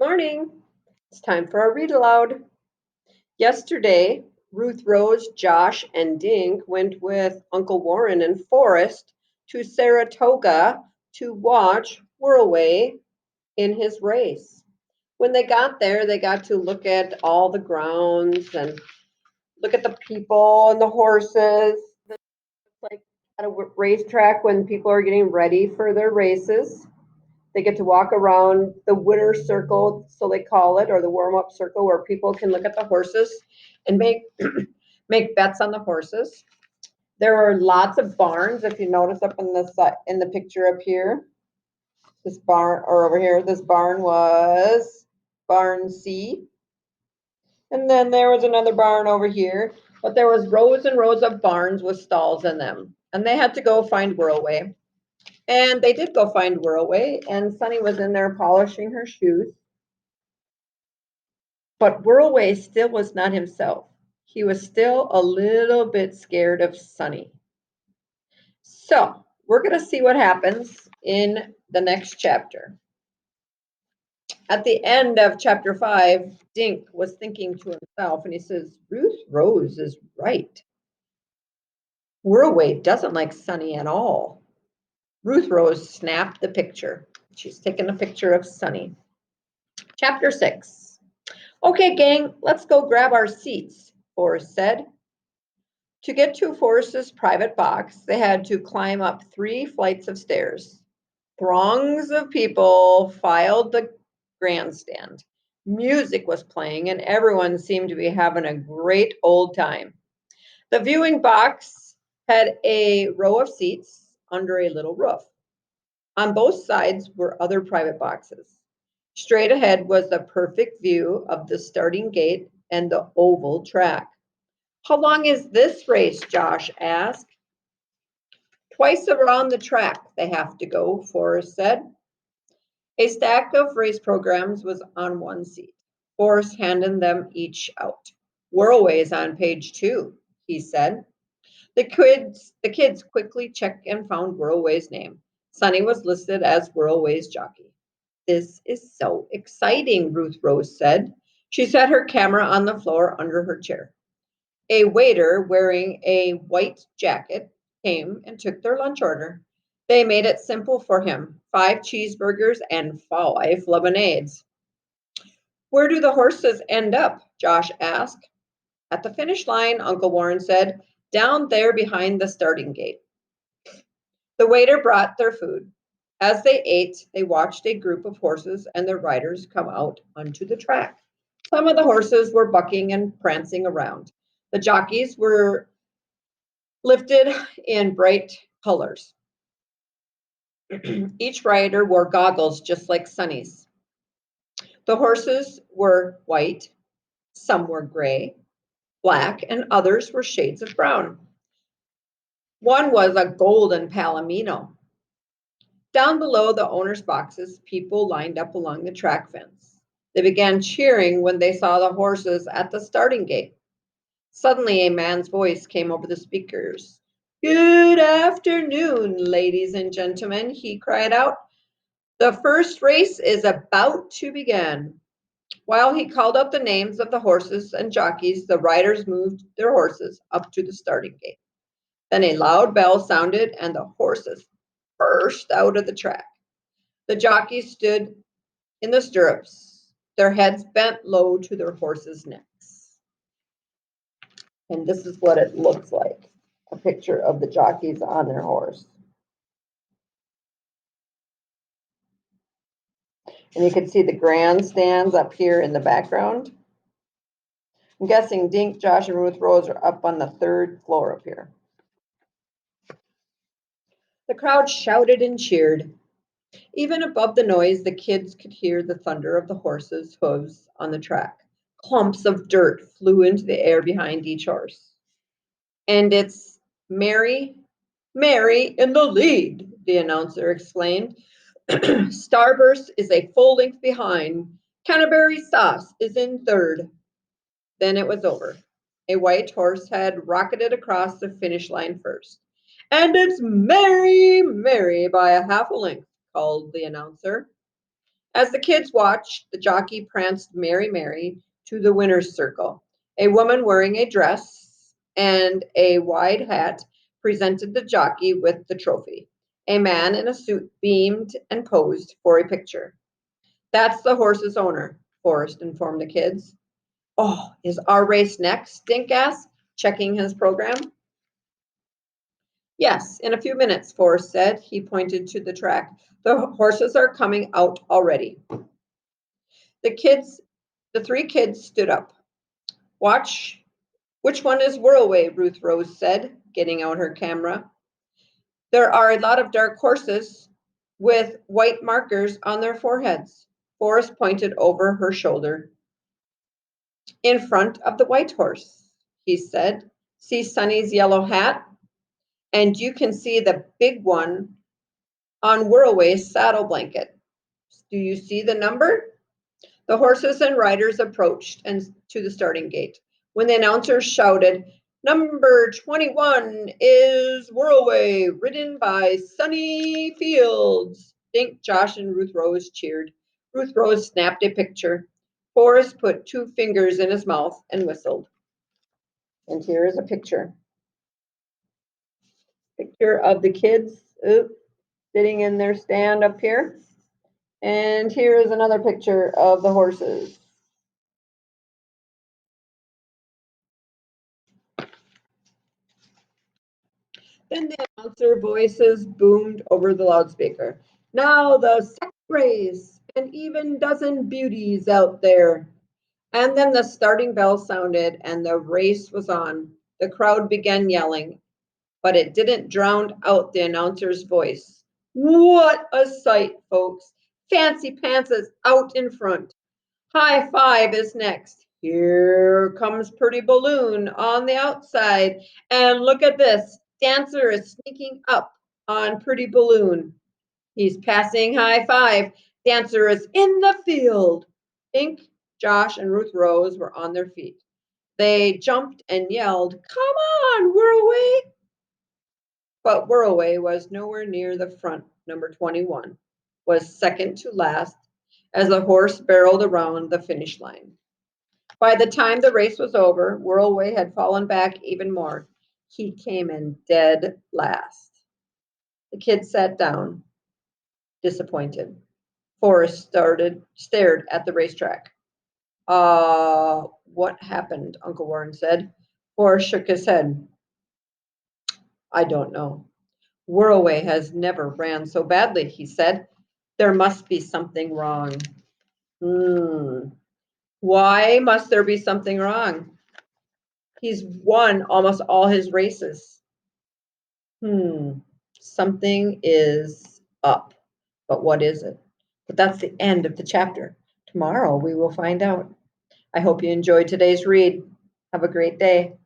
Morning. It's time for our read aloud. Yesterday, Ruth Rose, Josh, and Dink went with Uncle Warren and Forrest to Saratoga to watch Runaway in his race. When they got there, they got to look at all the grounds and look at the people and the horses. It's like at a racetrack when people are getting ready for their races. They get to walk around the winner circle, so they call it, or the warm-up circle, where people can look at the horses and make make bets on the horses. There are lots of barns, if you notice up in the picture up here. This barn, or over here, this barn was barn C. And then there was another barn over here, but there was rows and rows of barns with stalls in them. And they had to go find Whirlaway. And they did go find Whirlaway, and Sunny was in there polishing her shoes. But Whirlaway still was not himself. He was still a little bit scared of Sunny. So we're going to see what happens in the next chapter. At the end of chapter 5, Dink was thinking to himself, and he says, Ruth Rose is right. Whirlaway doesn't like Sunny at all. Ruth Rose snapped the picture. She's taking a picture of Sunny. Chapter 6. Okay, gang, let's go grab our seats, Forrest said. To get to Forrest's private box, they had to climb up 3 flights of stairs. Throngs of people filed the grandstand. Music was playing, and everyone seemed to be having a great old time. The viewing box had a row of seats under a little roof. On both sides were other private boxes. Straight ahead was the perfect view of the starting gate and the oval track. How long is this race? Josh asked. Twice around the track they have to go, Forrest said. A stack of race programs was on one seat. Forrest handed them each out. Whirlaway is on page 2, he said. The kids quickly checked and found Whirlaway's name. Sunny was listed as Whirlaway's jockey. This is so exciting, Ruth Rose said. She set her camera on the floor under her chair. A waiter wearing a white jacket came and took their lunch order. They made it simple for him, 5 cheeseburgers and 5 lemonades. Where do the horses end up? Josh asked. At the finish line, Uncle Warren said, down there behind the starting gate. The waiter brought their food. As they ate, they watched a group of horses and their riders come out onto the track. Some of the horses were bucking and prancing around. The jockeys were lifted in bright colors. Each rider wore goggles just like Sunny's. The horses were white, some were gray, black, and others were shades of brown. One was a golden palomino. Down below the owners' boxes, people lined up along the track fence. They began cheering when they saw the horses at the starting gate. Suddenly, a man's voice came over the speakers. Good afternoon, ladies and gentlemen, he cried out. The first race is about to begin. While he called out the names of the horses and jockeys, the riders moved their horses up to the starting gate. Then a loud bell sounded and the horses burst out of the track. The jockeys stood in the stirrups, their heads bent low to their horses' necks. And this is what it looks like, a picture of the jockeys on their horse. And you can see the grandstands up here in the background. I'm guessing Dink, Josh, and Ruth Rose are up on the 3rd floor up here. The crowd shouted and cheered. Even above the noise, the kids could hear the thunder of the horses' hooves on the track. Clumps of dirt flew into the air behind each horse. And it's Mary in the lead, the announcer exclaimed. Starburst is a full length behind. Canterbury Sauce is in 3rd. Then it was over. A white horse had rocketed across the finish line first. And it's Mary by a half a length, called the announcer. As the kids watched, the jockey pranced Mary Mary to the winner's circle. A woman wearing a dress and a wide hat presented the jockey with the trophy. A man in a suit beamed and posed for a picture. That's the horse's owner, Forrest informed the kids. Oh, is our race next? Dink asked, checking his program. Yes, in a few minutes, Forrest said. He pointed to the track. The horses are coming out already. The kids, the three kids stood up. Watch. Which one is Whirlaway? Ruth Rose said, getting out her camera. There are a lot of dark horses with white markers on their foreheads. Forrest pointed over her shoulder. In front of the white horse, he said. See Sonny's yellow hat? And you can see the big one on Whirlaway's saddle blanket. Do you see the number? The horses and riders approached and to the starting gate. When the announcer shouted, "Number 21 is Whirlaway, ridden by Sonny Fields," Dink, Josh, and Ruth Rose cheered. Ruth Rose snapped a picture. Forrest put 2 fingers in his mouth and whistled. And here is a picture. Picture of the kids sitting in their stand up here. And here is another picture of the horses. Then the announcer voices boomed over the loudspeaker. Now the second race, an even dozen beauties out there. And then the starting bell sounded and the race was on. The crowd began yelling, but it didn't drown out the announcer's voice. What a sight, folks. Fancy Pants is out in front. High Five is next. Here comes Pretty Balloon on the outside. And look at this. Dancer is sneaking up on Pretty Balloon. He's passing High Five. Dancer is in the field. Dink, Josh, and Ruth Rose were on their feet. They jumped and yelled, "Come on, Whirlaway!" But Whirlaway was nowhere near the front. Number 21 was second to last as the horse barreled around the finish line. By the time the race was over, Whirlaway had fallen back even more. He came in dead last. The kid sat down, disappointed. Forrest stared at the racetrack. What happened? Uncle Warren said. Forrest shook his head. I don't know. Whirlaway has never ran so badly, he said. There must be something wrong. Why must there be something wrong? He's won almost all his races. Something is up. But what is it? But that's the end of the chapter. Tomorrow we will find out. I hope you enjoyed today's read. Have a great day.